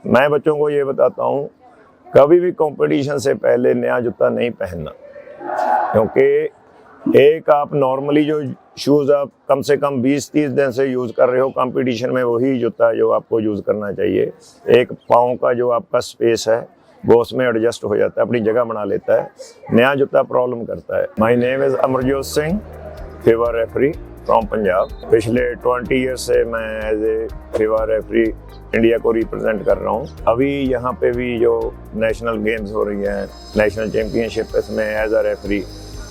मैं बच्चों को ये बताता हूँ, कभी भी कंपटीशन से पहले नया जूता नहीं पहनना, क्योंकि एक आप नॉर्मली जो शूज़ आप कम से कम 20-30 दिन से यूज़ कर रहे हो, कंपटीशन में वही जूता जो आपको यूज़ करना चाहिए। एक पाँव का जो आपका स्पेस है वो उसमें एडजस्ट हो जाता है, अपनी जगह बना लेता है। नया जूता प्रॉब्लम करता है। My name is Amarjot Singh, FIFA referee from Punjab. पिछले 20 ईयर से मैं as a FIFA referee India को रिप्रेजेंट कर रहा हूँ। अभी यहाँ पे भी जो नेशनल गेम्स हो रही हैं, नेशनल चैम्पियनशिप, इसमें एज अ रेफरी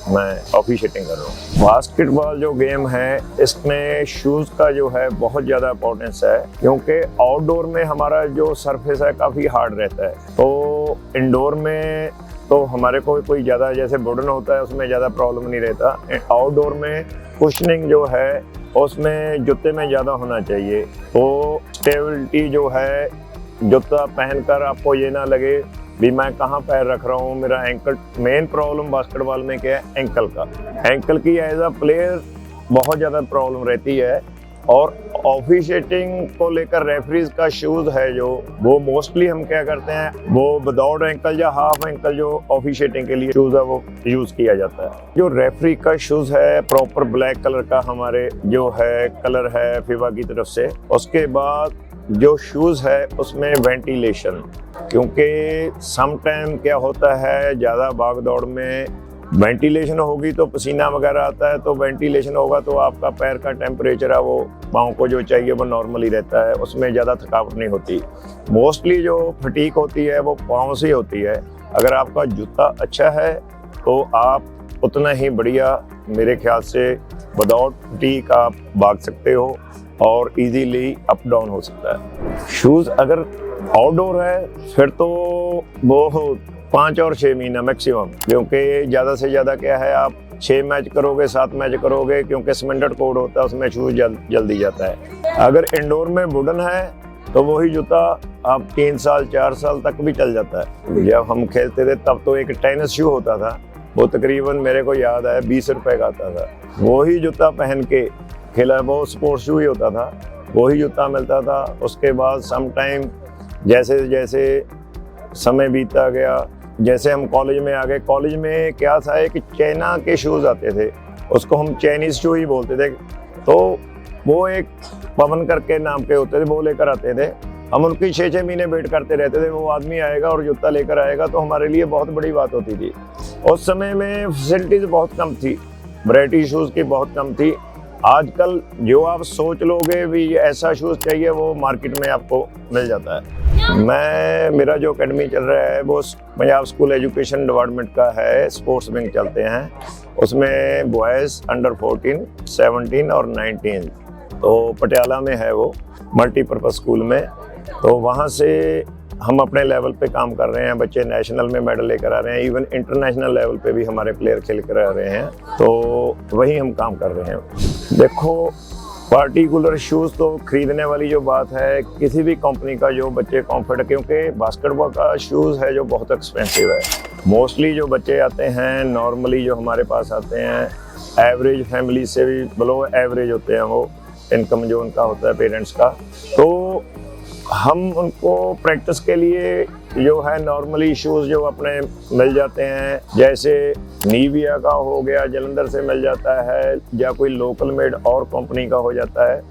मैं ऑफिशिएटिंग कर रहा हूँ। बास्केटबॉल जो गेम है इसमें शूज़ का जो है बहुत ज़्यादा इंपॉर्टेंस है, क्योंकि आउटडोर में हमारा जो सरफेस है काफ़ी हार्ड रहता है। तो इंडोर में तो हमारे को कोई ज़्यादा जैसे वुडन होता है उसमें ज़्यादा प्रॉब्लम नहीं रहता। आउटडोर में कुशनिंग जो है उसमें जूते में ज़्यादा होना चाहिए। तो स्टेबिलिटी जो है, जूता पहनकर आपको ये ना लगे भी मैं कहाँ पैर रख रहा हूँ, मेरा एंकल। मेन प्रॉब्लम बास्केटबॉल में क्या है, एंकल का। एंकल की एज अ प्लेयर बहुत ज़्यादा प्रॉब्लम रहती है। और ऑफिशिएटिंग को लेकर रेफरीज का शूज़ है जो, वो मोस्टली हम क्या करते हैं, वो विदाउट एंकल या हाफ एंकल जो ऑफिशिएटिंग के लिए शूज़ है वो यूज़ किया जाता है। जो रेफरी का शूज़ है प्रॉपर ब्लैक कलर का हमारे जो है कलर है फीवा की तरफ से। उसके बाद जो शूज़ है उसमें वेंटिलेशन, क्योंकि सम टाइम क्या होता है ज़्यादा भाग दौड़ में वेंटिलेशन होगी तो पसीना वगैरह आता है, तो वेंटिलेशन होगा तो आपका पैर का टेम्परेचर है वो पाँव को जो चाहिए वो नॉर्मली रहता है, उसमें ज़्यादा थकावट नहीं होती। मोस्टली जो फटीक होती है वो पाँव से होती है। अगर आपका जूता अच्छा है तो आप उतना ही बढ़िया, मेरे ख्याल से विदाउट फटीक आप भाग सकते हो और इजीली अप डाउन हो सकता है। शूज़ अगर आउटडोर है फिर तो वो 5 और 6 महीना मैक्सिमम, क्योंकि ज़्यादा से ज़्यादा क्या है, आप 6 मैच करोगे 7 मैच करोगे, क्योंकि सिमेंटेड कोड होता है उसमें शूज़ जल्दी जाता है। अगर इंडोर में वुडन है तो वही जूता आप 3 साल 4 साल तक भी चल जाता है। जब हम खेलते थे तब तो एक टेनिस शू होता था, वो तकरीबन मेरे को याद है 20 रुपए का आता था। वही जूता पहन के खेला, वो स्पोर्ट्स शू ही होता था, वही जूता मिलता था। उसके बाद सम टाइम जैसे जैसे समय बीतता गया, जैसे हम कॉलेज में आ गए, कॉलेज में क्या था कि चाइना के शूज़ आते थे, उसको हम चाइनीज़ शू ही बोलते थे। तो वो एक पवन करके नाम के होते थे, वो लेकर आते थे। हम उनकी 6-6 महीने वेट करते रहते थे, वो आदमी आएगा और जूता लेकर आएगा, तो हमारे लिए बहुत बड़ी बात होती थी। उस समय में फैसिलिटीज़ बहुत कम थी, वैरायटी शूज़ की बहुत कम थी। आजकल जो आप सोच लोगे भी ऐसा शूज़ चाहिए वो मार्केट में आपको मिल जाता है। मेरा जो एकेडमी चल रहा है वो पंजाब स्कूल एजुकेशन डिपार्टमेंट का है, स्पोर्ट्स विंग चलते हैं। उसमें बॉयज़ अंडर 14, 17 और 19, तो पटियाला में है वो मल्टीपर्पज़ स्कूल में। तो वहाँ से हम अपने लेवल पे काम कर रहे हैं, बच्चे नेशनल में मेडल लेकर आ रहे हैं, इवन इंटरनेशनल लेवल पे भी हमारे प्लेयर खेल कर आ रहे हैं। तो वही हम काम कर रहे हैं। देखो, पार्टिकुलर शूज़ तो खरीदने वाली जो बात है, किसी भी कंपनी का जो बच्चे कॉम्फर्ट, क्योंकि बास्केटबॉल का शूज़ है जो बहुत एक्सपेंसिव है। मोस्टली जो बच्चे आते हैं, नॉर्मली जो हमारे पास आते हैं, एवरेज फैमिली से भी बिलो एवरेज होते हैं, वो इनकम जो उनका होता है पेरेंट्स का। तो हम उनको प्रैक्टिस के लिए जो है नॉर्मली शूज़ जो अपने मिल जाते हैं, जैसे नीविया का हो गया, जलंधर से मिल जाता है, या कोई लोकल मेड और कंपनी का हो जाता है,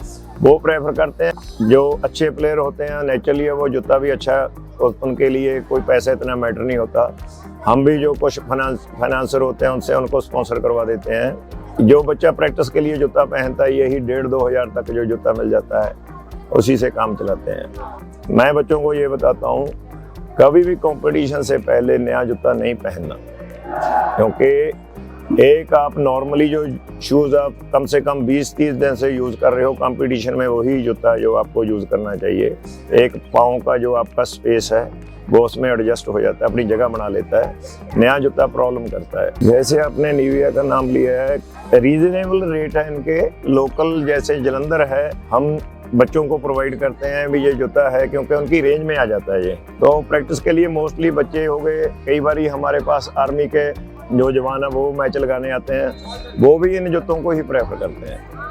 वो प्रेफर करते हैं। जो अच्छे प्लेयर होते हैं नेचुरली वो जूता भी अच्छा, उनके लिए कोई पैसा इतना मैटर नहीं होता। हम भी जो कुछ फाइनेंसर होते हैं उनसे उनको स्पॉन्सर करवा देते हैं। जो बच्चा प्रैक्टिस के लिए जूता पहनता है, यही 1,500-2 हज़ार तक जो जूता मिल जाता है उसी से काम चलाते हैं। मैं बच्चों को ये बताता हूँ, कभी भी कंपटीशन से पहले नया जूता नहीं पहनना, क्योंकि एक आप नॉर्मली जो शूज़ आप कम से कम 20-30 दिन से यूज़ कर रहे हो, कंपटीशन में वही जूता जो आपको यूज़ करना चाहिए। एक पाँव का जो आपका स्पेस है वो उसमें एडजस्ट हो जाता है, अपनी जगह बना लेता है। नया जूता प्रॉब्लम करता है। जैसे आपने नीविया का नाम लिया है, रीजनेबल रेट है इनके। लोकल जैसे जलंधर है, हम बच्चों को प्रोवाइड करते हैं भी ये जूता है, क्योंकि उनकी रेंज में आ जाता है ये। तो प्रैक्टिस के लिए मोस्टली बच्चे हो गए, कई बार हमारे पास आर्मी के जो जवान है वो मैच लगाने आते हैं, वो भी इन जूतों को ही प्रेफर करते हैं।